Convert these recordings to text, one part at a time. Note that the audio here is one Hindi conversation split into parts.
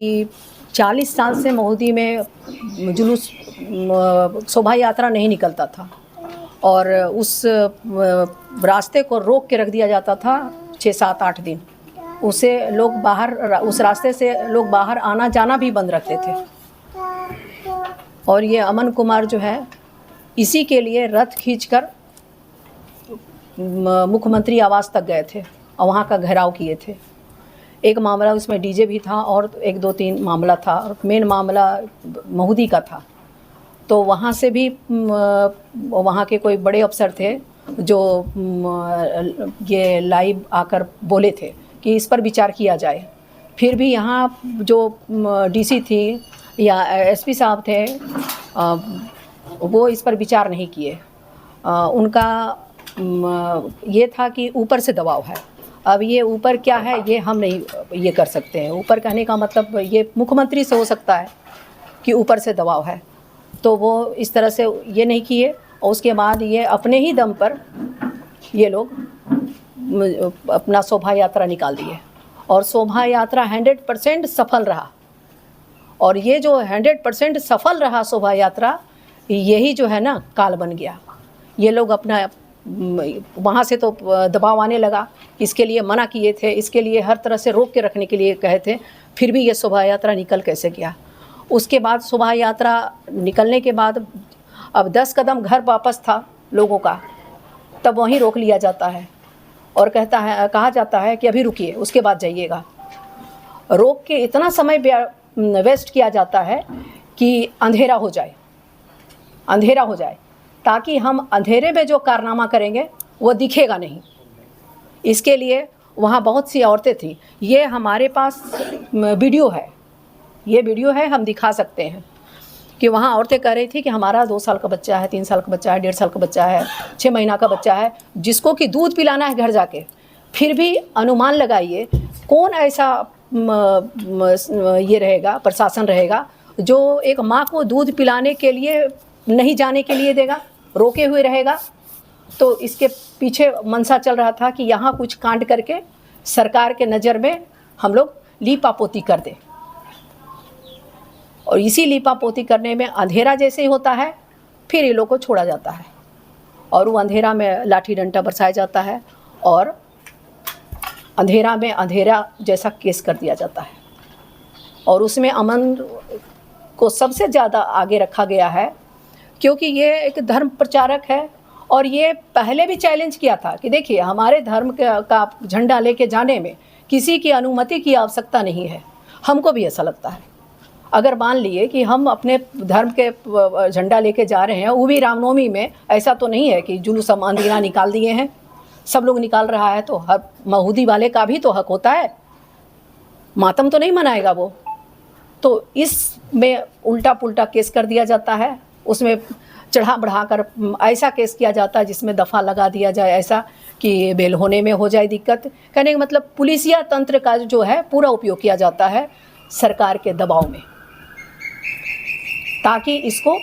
कि 40 साल से महुदी में जुलूस शोभा यात्रा नहीं निकलता था और उस रास्ते को रोक के रख दिया जाता था 6-7-8 दिन। उसे लोग बाहर, उस रास्ते से लोग बाहर आना जाना भी बंद रखते थे। और ये अमन कुमार जो है, इसी के लिए रथ खींचकर मुख्यमंत्री आवास तक गए थे और वहाँ का घेराव किए थे। एक मामला उसमें डीजे भी था और 1-2-3 मामला था और मेन मामला महुदी का था। तो वहाँ से भी वहाँ के कोई बड़े अफसर थे जो ये लाइव आकर बोले थे कि इस पर विचार किया जाए। फिर भी यहाँ जो डीसी थी या एसपी साहब थे, वो इस पर विचार नहीं किए। उनका ये था कि ऊपर से दबाव है। अब ये ऊपर क्या है ये हम नहीं ये कर सकते हैं। ऊपर कहने का मतलब ये मुख्यमंत्री से हो सकता है कि ऊपर से दबाव है, तो वो इस तरह से ये नहीं किए। और उसके बाद ये अपने ही दम पर ये लोग अपना शोभा यात्रा निकाल दिए और शोभा यात्रा 100% सफल रहा। और ये जो 100% सफल रहा शोभा यात्रा, यही जो है ना काल बन गया। ये लोग अपना वहाँ से तो दबाव आने लगा, इसके लिए मना किए थे, इसके लिए हर तरह से रोक के रखने के लिए कहे थे, फिर भी ये शोभा यात्रा निकल कैसे गया। उसके बाद शोभा यात्रा निकलने के बाद अब 10 कदम घर वापस था लोगों का, तब वहीं रोक लिया जाता है और कहा जाता है कि अभी रुकिए, उसके बाद जाइएगा। रोक के इतना समय वेस्ट किया जाता है कि अंधेरा हो जाए, ताकि हम अंधेरे में जो कारनामा करेंगे वो दिखेगा नहीं। इसके लिए वहाँ बहुत सी औरतें थी। ये हमारे पास वीडियो है, हम दिखा सकते हैं कि वहाँ औरतें कह रही थी कि हमारा 2 साल का बच्चा है, 3 साल का बच्चा है, 1.5 साल का बच्चा है, 6 महीना का बच्चा है, जिसको कि दूध पिलाना है घर जाके। फिर भी अनुमान लगाइए कौन ऐसा ये रहेगा, प्रशासन रहेगा जो एक माँ को दूध पिलाने के लिए नहीं जाने के लिए देगा, रोके हुए रहेगा। तो इसके पीछे मनसा चल रहा था कि यहाँ कुछ कांड करके सरकार के नज़र में हम लोग लीपापोती कर दें। और इसी लीपापोती करने में अंधेरा जैसे ही होता है, फिर ये लोग को छोड़ा जाता है और वो अंधेरा में लाठी डंडा बरसाया जाता है और अंधेरा में अंधेरा जैसा केस कर दिया जाता है। और उसमें अमन को सबसे ज़्यादा आगे रखा गया है, क्योंकि ये एक धर्म प्रचारक है और ये पहले भी चैलेंज किया था कि देखिए हमारे धर्म का झंडा लेके जाने में किसी की अनुमति की आवश्यकता नहीं है। हमको भी ऐसा लगता है, अगर मान लिए कि हम अपने धर्म के झंडा लेके जा रहे हैं, वो भी रामनवमी में, ऐसा तो नहीं है कि जुलूस हम अंधेरा निकाल दिए हैं, सब लोग निकाल रहा है, तो हर महुदी वाले का भी तो हक होता है, मातम तो नहीं मनाएगा वो। तो इसमें उल्टा पुल्टा केस कर दिया जाता है, उसमें चढ़ा बढ़ाकर ऐसा केस किया जाता है जिसमें दफ़ा लगा दिया जाए, ऐसा कि बेल होने में हो जाए दिक्कत। कहने का मतलब पुलिसिया तंत्र का जो है पूरा उपयोग किया जाता है सरकार के दबाव में, ताकि इसको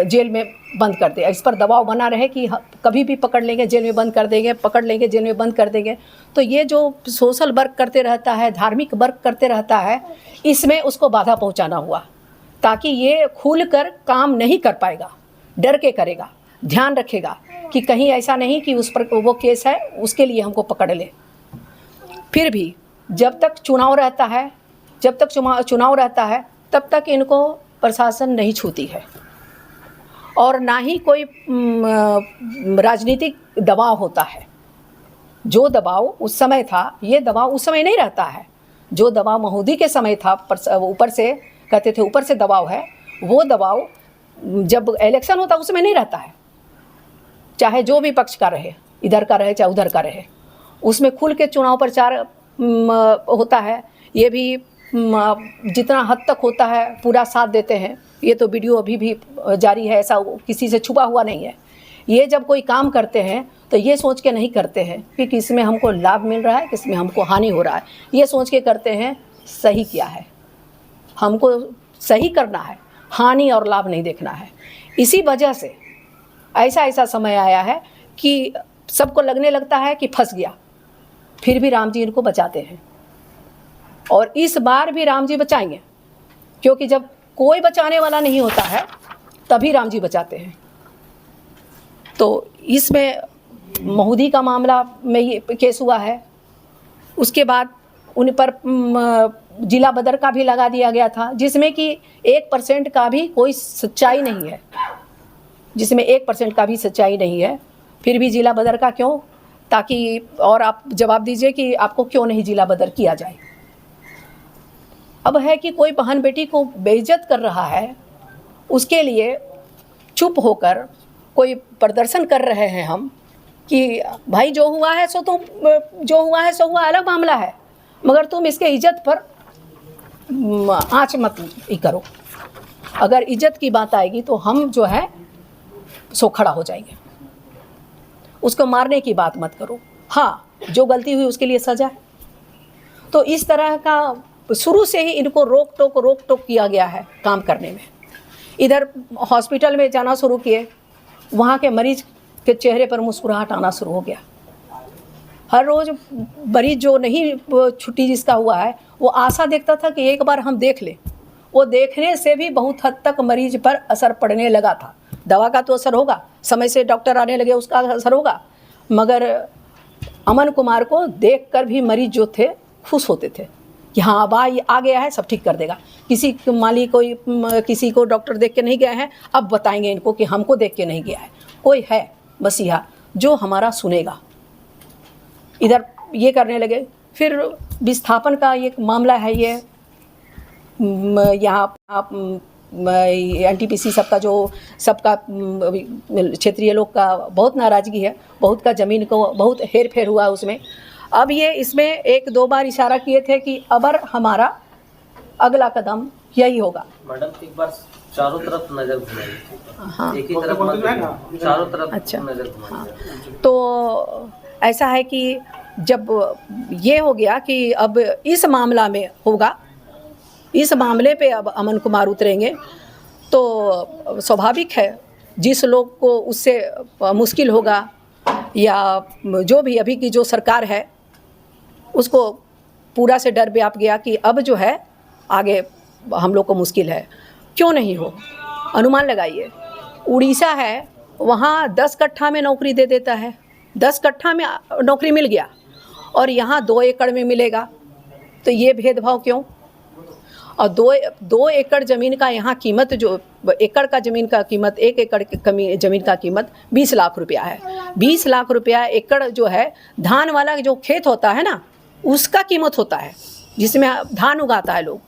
जेल में बंद कर दे। इस पर दबाव बना रहे कि कभी भी पकड़ लेंगे जेल में बंद कर देंगे, पकड़ लेंगे जेल में बंद कर देंगे। तो ये जो सोशल वर्क करते रहता है, धार्मिक वर्क करते रहता है, इसमें उसको बाधा पहुंचाना हुआ, ताकि ये खुलकर काम नहीं कर पाएगा, डर के करेगा, ध्यान रखेगा कि कहीं ऐसा नहीं कि उस पर वो केस है उसके लिए हमको पकड़ ले। फिर भी जब तक चुनाव रहता है तब तक इनको प्रशासन नहीं छूती है और ना ही कोई राजनीतिक दबाव होता है। जो दबाव उस समय था, ये दबाव उस समय नहीं रहता है। जो दबाव महुदी के समय था, ऊपर से कहते थे ऊपर से दबाव है, वो दबाव जब इलेक्शन होता उसमें नहीं रहता है। चाहे जो भी पक्ष का रहे, इधर का रहे चाहे उधर का रहे, उसमें खुल के चुनाव प्रचार होता है। ये भी जितना हद तक होता है पूरा साथ देते हैं। ये तो वीडियो अभी भी जारी है, ऐसा किसी से छुपा हुआ नहीं है। ये जब कोई काम करते हैं तो ये सोच के नहीं करते हैं कि किसमें हमको लाभ मिल रहा है, किसमें हमको हानि हो रहा है। ये सोच के करते हैं सही क्या है, हमको सही करना है, हानि और लाभ नहीं देखना है। इसी वजह से ऐसा समय आया है कि सबको लगने लगता है कि फंस गया, फिर भी राम जी इनको बचाते हैं। और इस बार भी राम जी बचाएंगे, क्योंकि जब कोई बचाने वाला नहीं होता है तभी राम जी बचाते हैं। तो इसमें महुदी का मामला में ये केस हुआ है। उसके बाद उन पर जिला बदर का भी लगा दिया गया था, जिसमें कि 1% का भी कोई सच्चाई नहीं है, जिसमें 1% का भी सच्चाई नहीं है। फिर भी जिला बदर का क्यों, ताकि और आप जवाब दीजिए कि आपको क्यों नहीं जिला बदर किया जाए। अब है कि कोई बहन बेटी को बेइज्जत कर रहा है, उसके लिए चुप होकर कोई प्रदर्शन कर रहे हैं हम कि भाई जो हुआ है सो तुम, जो हुआ है सो हुआ, अलग मामला है, मगर तुम इसके इज्जत पर आँच मत ही करो। अगर इज्जत की बात आएगी तो हम जो है सो खड़ा हो जाएंगे। उसको मारने की बात मत करो। हाँ, जो गलती हुई उसके लिए सजा है। तो इस तरह का शुरू से ही इनको रोक टोक किया गया है काम करने में। इधर हॉस्पिटल में जाना शुरू किए, वहाँ के मरीज के चेहरे पर मुस्कुराहट आना शुरू हो गया। हर रोज़ मरीज जो नहीं छुट्टी जिसका हुआ है वो आशा देखता था कि एक बार हम देख लें। वो देखने से भी बहुत हद तक मरीज पर असर पड़ने लगा था। दवा का तो असर होगा, समय से डॉक्टर आने लगे उसका असर होगा, मगर अमन कुमार को देखकर भी मरीज जो थे खुश होते थे कि हाँ अब आ गया है, सब ठीक कर देगा। किसी माली कोई किसी को डॉक्टर देख के नहीं गए हैं, अब बताएंगे इनको कि हमको देख के नहीं गया है, कोई है मसीहा जो हमारा सुनेगा। इधर ये करने लगे। फिर विस्थापन का एक मामला है, ये यहाँ आप NTPC सबका जो सबका क्षेत्रीय लोग का बहुत नाराज़गी है, बहुत का ज़मीन को बहुत हेर फेर हुआ उसमें। अब ये इसमें 1-2 बार इशारा किए थे कि अब हमारा अगला कदम यही होगा। मैडम एक बार चारों तरफ नजर घुमाइए। हाँ, एक ही तरफ मत, चारों तरफ अच्छा नजर घुमाइए। हाँ। तो ऐसा है कि जब ये हो गया कि अब इस मामला में होगा, इस मामले पे अब अमन कुमार उतरेंगे, तो स्वाभाविक है जिस लोग को उससे मुश्किल होगा या जो भी अभी की जो सरकार है उसको पूरा से डर व्याप गया कि अब जो है आगे हम लोग को मुश्किल है। क्यों नहीं हो, अनुमान लगाइए। उड़ीसा है, वहाँ 10 कट्ठा में नौकरी दे देता है, 10 कट्ठा में नौकरी मिल गया, और यहाँ 2 एकड़ में मिलेगा। तो ये भेदभाव क्यों? और 2 एकड़ ज़मीन का यहाँ कीमत, जो एकड़ का ज़मीन का कीमत, 1 एकड़ की ज़मीन का कीमत 20 लाख रुपया है। 20 लाख रुपया एकड़ जो है धान वाला जो खेत होता है ना, उसका कीमत होता है, जिसमें धान उगाता है लोग।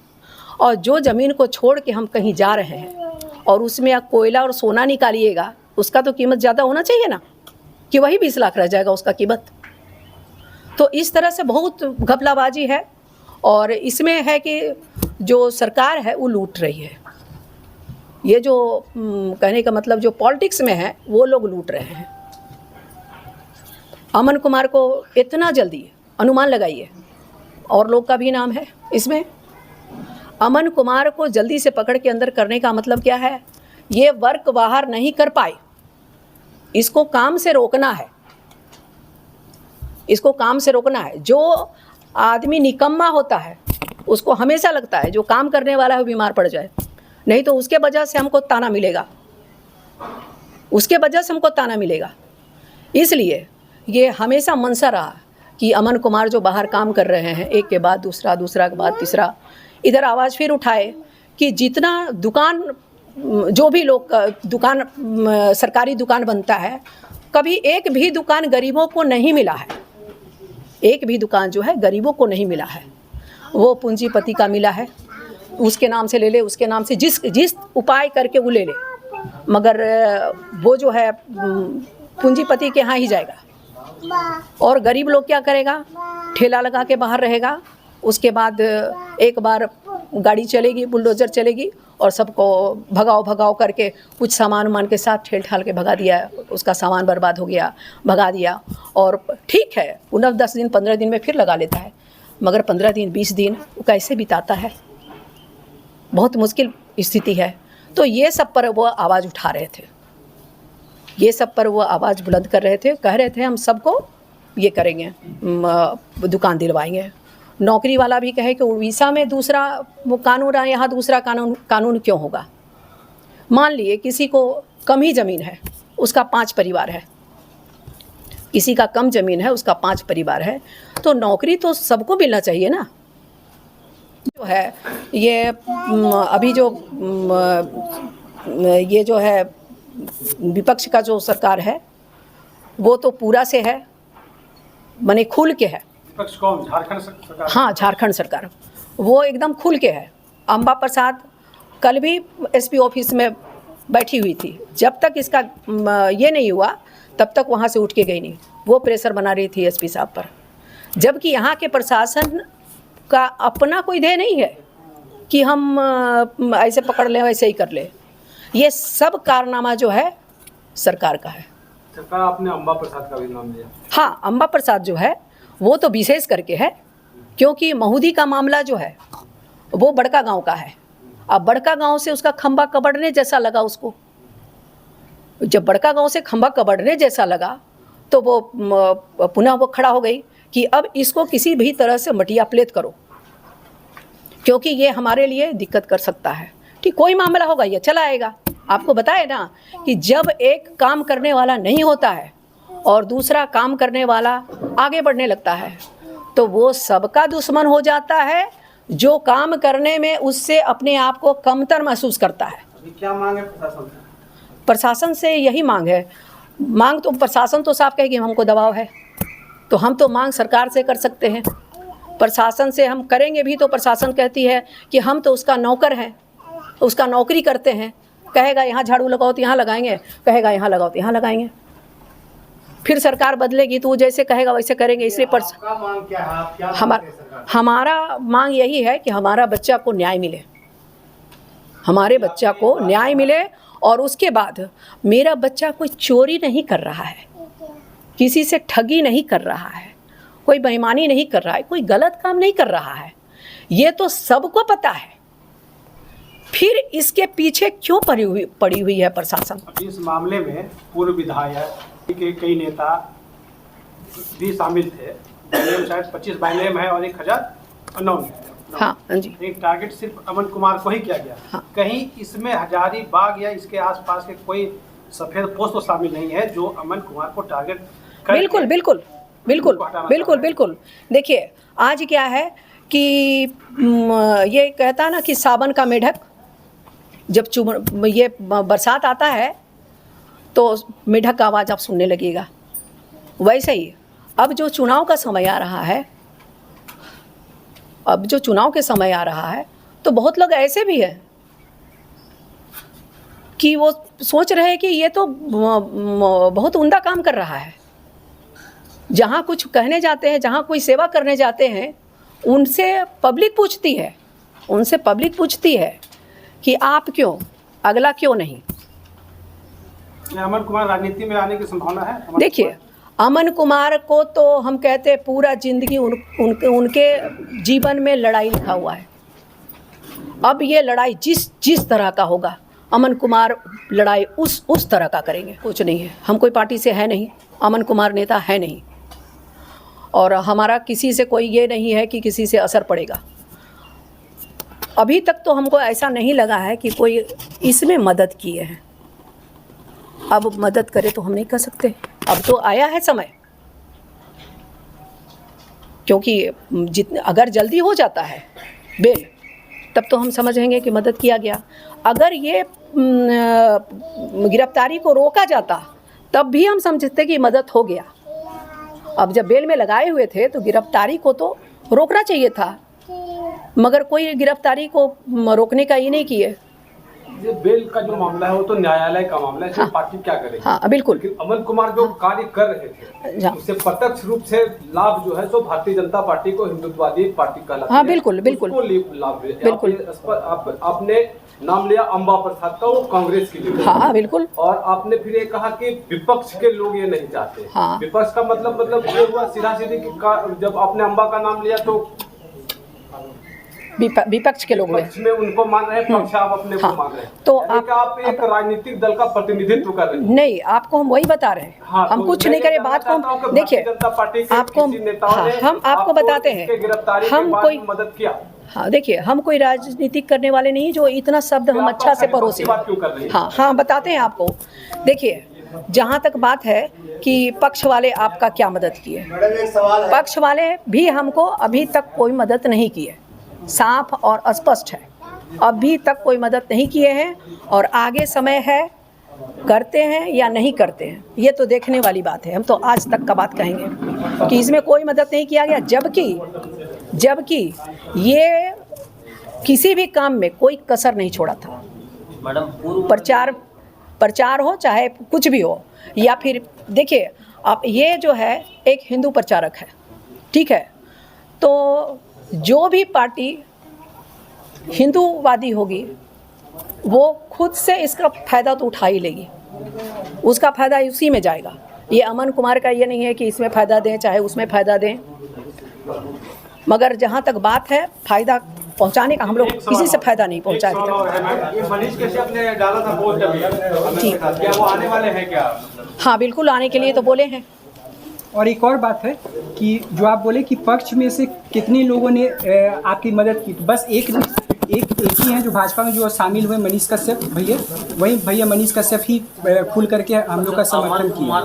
और जो ज़मीन को छोड़ के हम कहीं जा रहे हैं और उसमें आप कोयला और सोना निकालिएगा, उसका तो कीमत ज़्यादा होना चाहिए ना, कि वही 20 लाख रह जाएगा उसका कीमत। तो इस तरह से बहुत घपलाबाजी है, और इसमें है कि जो सरकार है वो लूट रही है। ये जो कहने का मतलब जो पॉलिटिक्स में है वो लोग लूट रहे हैं। अमन कुमार को इतना जल्दी, अनुमान लगाइए, और लोग का भी नाम है इसमें, अमन कुमार को जल्दी से पकड़ के अंदर करने का मतलब क्या है? ये वर्क बाहर नहीं कर पाए, इसको काम से रोकना है, इसको काम से रोकना है। जो आदमी निकम्मा होता है उसको हमेशा लगता है जो काम करने वाला है वो बीमार पड़ जाए, नहीं तो उसके वजह से हमको ताना मिलेगा, उसके वजह से हमको ताना मिलेगा। इसलिए ये हमेशा मनसा रहा कि अमन कुमार जो बाहर काम कर रहे हैं, एक के बाद दूसरा, दूसरा के बाद तीसरा, इधर आवाज़ फिर उठाए कि जितना दुकान, जो भी लोग का दुकान, सरकारी दुकान बनता है, कभी एक भी दुकान गरीबों को नहीं मिला है, एक भी दुकान जो है गरीबों को नहीं मिला है, वो पूंजीपति का मिला है। उसके नाम से ले ले, उसके नाम से जिस उपाय करके वो ले ले, मगर वो जो है पूंजीपति के यहाँ ही जाएगा। और गरीब लोग क्या करेगा? ठेला लगा के बाहर रहेगा, उसके बाद एक बार गाड़ी चलेगी, बुलडोज़र चलेगी, और सबको भगाओ भगाओ करके कुछ सामान उमान के साथ ठेल ठाल के भगा दिया, उसका सामान बर्बाद हो गया, भगा दिया। और ठीक है, 10 दिन 15 दिन में फिर लगा लेता है, मगर 15 दिन 20 दिन वो कैसे बिताता है? बहुत मुश्किल स्थिति है। तो ये सब पर वो आवाज़ उठा रहे थे, ये सब पर वो आवाज़ बुलंद कर रहे थे, कह रहे थे हम सबको ये करेंगे, दुकान दिलवाएंगे। नौकरी वाला भी कहे कि उड़ीसा में दूसरा वो कानून है, यहाँ दूसरा कानून क्यों होगा। मान लिए किसी को कम ही ज़मीन है, उसका 5 परिवार है, किसी का कम ज़मीन है, उसका 5 परिवार है, तो नौकरी तो सबको मिलना चाहिए ना। जो है ये अभी जो ये जो है विपक्ष का जो सरकार है वो तो पूरा से है, माने खुल के है। विपक्ष कौन? झारखंड सरकार? हाँ, झारखंड सरकार वो एकदम खुल के है। अम्बा प्रसाद कल भी एसपी ऑफिस में बैठी हुई थी, जब तक इसका ये नहीं हुआ तब तक वहाँ से उठ के गई नहीं। वो प्रेशर बना रही थी एसपी साहब पर, जबकि यहाँ के प्रशासन का अपना कोई ध्येय नहीं है कि हम ऐसे पकड़ लें वैसे ही कर ले। ये सब कारनामा जो है सरकार का है। सरकार आपने अम्बा प्रसाद का भी नाम लिया। हाँ, अम्बा प्रसाद जो है वो तो विशेष करके है, क्योंकि महुदी का मामला जो है वो बड़का गांव का है। अब बड़का गांव से उसका खंबा कबड़ने जैसा लगा उसको। जब बड़का गांव से खंबा कबड़ने जैसा लगा तो वो पुनः वो खड़ा हो गई कि अब इसको किसी भी तरह से मटिया प्लेट करो, क्योंकि ये हमारे लिए दिक्कत कर सकता है। ठीक, कोई मामला होगा ये चला आएगा। आपको बताए ना कि जब एक काम करने वाला नहीं होता है और दूसरा काम करने वाला आगे बढ़ने लगता है तो वो सबका दुश्मन हो जाता है, जो काम करने में उससे अपने आप को कमतर महसूस करता है। अभी क्या मांग है प्रशासन से? प्रशासन से यही मांग है। मांग तो प्रशासन तो साफ कहे कि हमको दबाव है, तो हम तो मांग सरकार से कर सकते हैं। प्रशासन से हम करेंगे भी तो प्रशासन कहती है कि हम तो उसका नौकर हैं, उसका नौकरी करते हैं। कहेगा यहाँ झाड़ू लगाओ तो यहाँ लगाएंगे, कहेगा यहाँ लगाओ तो यहाँ लगाएंगे। फिर सरकार बदलेगी तो वो जैसे कहेगा वैसे करेंगे। इसलिए हमारा मांग यही है कि हमारा बच्चा को न्याय मिले, हमारे बच्चा को न्याय मिले। और उसके बाद मेरा बच्चा कोई चोरी नहीं कर रहा है, किसी से ठगी नहीं कर रहा है, कोई बेईमानी नहीं कर रहा है, कोई गलत काम नहीं कर रहा है। ये तो सबको पता है, फिर इसके पीछे क्यों पड़ी हुई है प्रशासन। इस मामले में पूर्व विधायक के कई नेता भी शामिल थे। शायद 25 बाइनेम है और 1000 अननोन है। हाँ जी। एक टारगेट सिर्फ अमन कुमार को ही किया गया। हाँ। कहीं इसमें हजारीबाग या इसके आसपास के कोई सफेद पोस्ट तो शामिल नहीं है जो अमन कुमार को टारगेट करके बिल्कुल बिल्कुल बिल्कुल बिल्कुल बिल्कुल। देखिए आज क्या है कि ये कहता है ना कि सावन का मेढक, जब ये बरसात आता है तो मेढक का आवाज़ आप सुनने लगेगा। वैसे ही अब जो चुनाव का समय आ रहा है, अब जो चुनाव के समय आ रहा है तो बहुत लोग ऐसे भी हैं कि वो सोच रहे हैं कि ये तो बहुत उम्दा काम कर रहा है। जहाँ कुछ कहने जाते हैं, जहाँ कोई सेवा करने जाते हैं, उनसे पब्लिक पूछती है कि आप क्यों, अगला क्यों नहीं। अमन कुमार राजनीति में आने की संभावना है? देखिए अमन कुमार को तो हम कहते हैं पूरा जिंदगी उनके जीवन में लड़ाई लिखा हुआ है। अब ये लड़ाई जिस तरह का होगा, अमन कुमार लड़ाई उस तरह का करेंगे। कुछ नहीं है, हम कोई पार्टी से है नहीं, अमन कुमार नेता है नहीं, और हमारा किसी से कोई ये नहीं है कि किसी से असर पड़ेगा। अभी तक तो हमको ऐसा नहीं लगा है कि कोई इसमें मदद किए हैं। अब मदद करे तो हम नहीं कर सकते, अब तो आया है समय, क्योंकि अगर जल्दी हो जाता है बेल तब तो हम समझेंगे कि मदद किया गया। अगर ये गिरफ्तारी को रोका जाता तब भी हम समझते कि मदद हो गया। अब जब बेल में लगाए हुए थे तो गिरफ्तारी को तो रोकना चाहिए था, मगर कोई गिरफ्तारी को रोकने का ये नहीं किए। ये बेल का जो मामला है वो तो न्यायालय का मामला है, इसमें पार्टी क्या करेगी? हाँ बिल्कुल। अमन कुमार जो कार्य कर रहे थे उससे प्रत्यक्ष रूप से लाभ जो है तो भारतीय जनता पार्टी को हिंदुत्ववादी पार्टी कहलाती है। हाँ बिल्कुल बिल्कुल लाभ बिल्कुल। आपने नाम लिया अम्बा प्रसाद का, वो कांग्रेस की लीडर। हाँ बिल्कुल। और आपने फिर ये कहा कि विपक्ष के लोग ये नहीं चाहते। हाँ। विपक्ष का मतलब ये हुआ सीधा सीधी, जब आपने अम्बा का नाम लिया तो विपक्ष के लोग हुए। पक्ष में उनको मान रहे हैं, पक्ष आप अपने को हाँ, मान रहे हैं। तो यानी कि आप एक राजनीतिक दल का प्रतिनिधित्व कर रहे हैं। नहीं, आपको हम वही बता रहे हैं। हाँ, हम तो कुछ मैं नहीं ये करे, जानना बात को चाहता हूं कि हम देखिए, भारतीय जनता पार्टी के आपको किसी नेताओं ने हम आपको बताते हैं, इसके गिरफ्तारी के हम बाद कोई मदद किया। हाँ देखिए, हम कोई राजनीतिक करने वाले नहीं जो इतना शब्द हम अच्छा से परोसे। बात क्यों कर रही है? हाँ हाँ, बताते हैं आपको। देखिए, जहाँ तक बात है कि पक्ष वाले आपका क्या मदद किए, पक्ष वाले भी हमको अभी तक कोई मदद नहीं की है, साफ और स्पष्ट है। अभी तक कोई मदद नहीं किए हैं, और आगे समय है, करते हैं या नहीं करते हैं, ये तो देखने वाली बात है। हम तो आज तक का बात कहेंगे कि इसमें कोई मदद नहीं किया गया, जबकि ये किसी भी काम में कोई कसर नहीं छोड़ा था। मैडम, पूर्व प्रचार हो चाहे कुछ भी हो, या फिर देखिए, आप ये जो है एक हिंदू प्रचारक है, ठीक है, तो जो भी पार्टी हिंदूवादी होगी वो खुद से इसका फ़ायदा तो उठा ही लेगी, उसका फ़ायदा उसी में जाएगा। ये अमन कुमार का ये नहीं है कि इसमें फ़ायदा दें चाहे उसमें फ़ायदा दें, मगर जहाँ तक बात है फ़ायदा पहुँचाने का, हम लोग किसी से फ़ायदा नहीं पहुँचा देते। ये मनीष कश्यप ने डाला था पोस्ट अभी, जी। क्या वो आने वाले हैं क्या? हाँ बिल्कुल, आने के लिए तो बोले हैं। और एक और बात है कि जो आप बोले कि पक्ष में से कितने लोगों ने आपकी मदद की, तो बस एक ही हैं जो भाजपा में जो शामिल हुए, मनीष कश्यप भैया, वही भैया मनीष कश्यप ही खुल करके हम लोग का समर्थन किया।